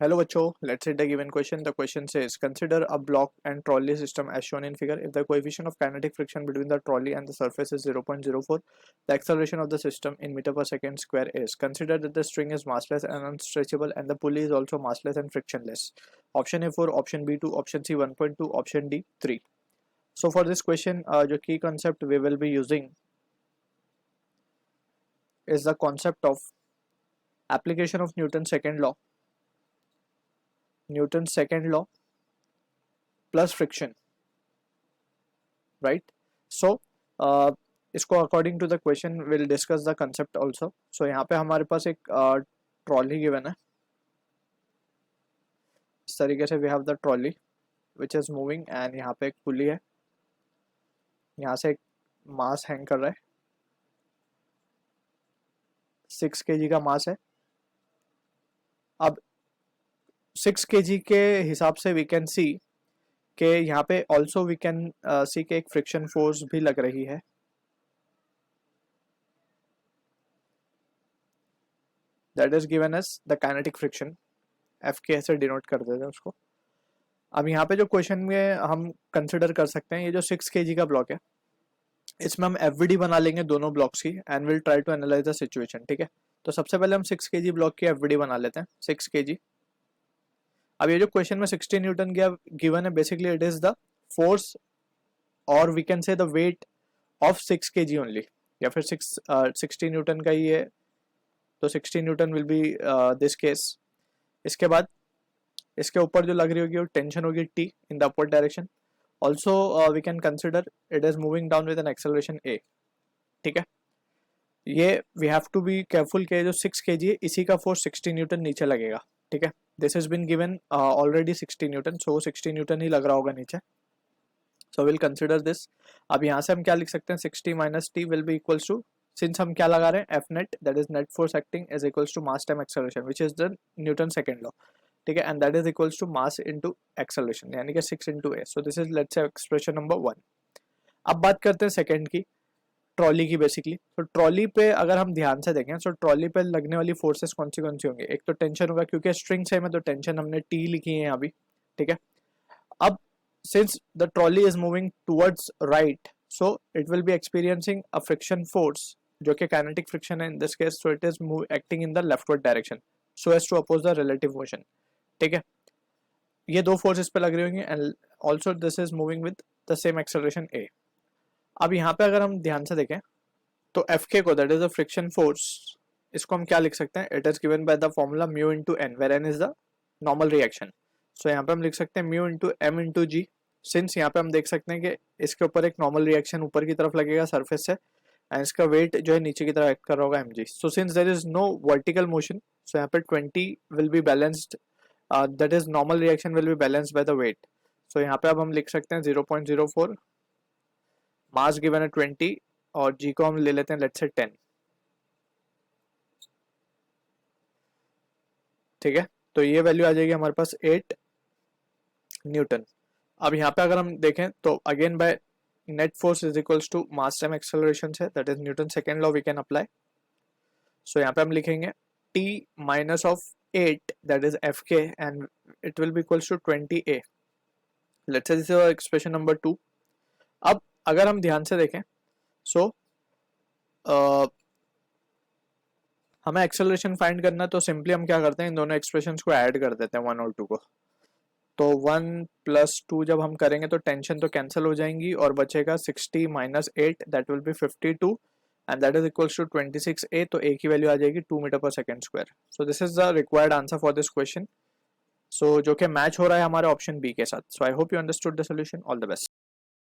Hello बच्चों, let's read the given question. The question says, consider a block and trolley system as shown in figure. If the coefficient of kinetic friction between the trolley and the surface is 0.04, the acceleration of the system in meter per second square is. Consider that the string is massless and unstretchable and the pulley is also massless and frictionless. Option A 4, option B 2, option C 1.2, option D 3. So for this question, the key concept we will be using is the concept of application of Newton's second law plus friction, right? So इसको according to the question we'll discuss the concept also. So यहाँ पे हमारे पास एक trolley given है. इस तरीके से we have the trolley which is moving and यहाँ पे एक पुली है. यहाँ से एक मास हैंग कर रहा है. 6 kg का मास है. अब 6 kg के हिसाब से वी कैन सी के यहाँ पे ऑल्सो वी कैन सी के एक फ्रिक्शन फोर्स भी लग रही है. That is given as the kinetic friction. F के ऐसे डिनोट कर देते हैं उसको. अब यहाँ पे जो क्वेश्चन में हम कंसिडर कर सकते हैं, ये जो 6 kg का ब्लॉक है, इसमें हम एफवीडी बना लेंगे दोनों ब्लॉक्स की and will try to analyse the situation. ठीक है, तो सबसे पहले हम 6 kg ब्लॉक की एफवीडी बना लेते हैं. 6 kg. अब ये जो क्वेश्चन में 60 न्यूटन गिवन है, basically it is the force और we can say the weight of 6 kg only, या फिर 60 न्यूटन का ही है तो 60 newton will be this case. इसके बाद इसके ऊपर जो लग रही होगी वो टेंशन होगी T in the upward direction. Also we can consider it is moving down with an acceleration A. ठीक है, ये we have to be careful के जो 6 kg है इसी का फोर्स 60 न्यूटन नीचे लगेगा. ठीक है, this has been given already 60 newton, so 60 newton ही लग रहा होगा नीचे. So will consider this. अब यहाँ से हम क्या लिख सकते हैं, 60 minus T will be equals to, since हम क्या लगा रहे हैं, F net that is net force acting is equals to mass time acceleration which is the Newton second law. ठीक है, and that is equals to mass into acceleration, यानी कि 6 into A. So this is let's say expression number 1. अब बात करते हैं second की, trolley की. बेसिकली तो ट्रॉली पे अगर हम ध्यान से देखें तो ट्रॉली पे लगने वाली फोर्सेस कौन सी होंगे. एक तो टेंशन होगा, क्योंकि स्ट्रिंग सेम है तो टेंशन हमने टी लिखी है अभी. ठीक है, अब since the trolley is moving towards right, so it will be experiencing a friction force जो कि काइनेटिक फ्रिक्शन है in this case. So it is acting in the leftward direction so as to oppose the relative motion. ठीक है, ये दो forces पे लग रही होंगी and also this is moving with the same acceleration A. अब यहाँ पे अगर हम ध्यान से देखें तो एफ के को, that is the friction force, इसको हम क्या लिख सकते हैं, it is given by the formula mu into N, where N is the normal reaction. So यहाँ पे हम लिख सकते हैं mu into M into G. Since यहाँ पे हम देख सकते हैं कि इसके ऊपर एक नॉर्मल रिएक्शन ऊपर की तरफ लगेगा सरफेस से एंड इसका वेट जो है नीचे की तरफ एक्ट कर रहा होगा M G. So since there is no vertical motion, so यहाँ पे 20 will be balanced, that is normal reaction will be balanced by the weight. So यहाँ पे अब हम लिख सकते हैं 0.04, मास गिवन है 20 और जी को हम ले लेते हैं लेट्स से 10. ठीक है, तो ये वैल्यू आ जाएगी हमारे पास 8 न्यूटन. अब यहाँ पे अगर हम देखें तो again by net force is equals to mass time acceleration है, that is Newton second law we can apply. So यहाँ पे हम लिखेंगे T minus of 8 that is F K and it will be equals to 20 A. Let's say this is expression number 2. अब अगर हम ध्यान से देखें सो हमें एक्सेलरेशन फाइंड करना है, तो सिंपली हम क्या करते हैं, इन दोनों एक्सप्रेशंस को ऐड कर देते हैं 1 और 2 को. तो 1 प्लस 2 जब हम करेंगे तो टेंशन तो कैंसिल हो जाएंगी और बचेगा 60 minus 8 that will be 52 and that is equals to 26 A. तो A की वैल्यू आ जाएगी 2 metre per second square. So this is the required answer for this question. So जो कि मैच हो रहा है हमारे ऑप्शन बी के साथ. So I hope you understood the solution. All the best.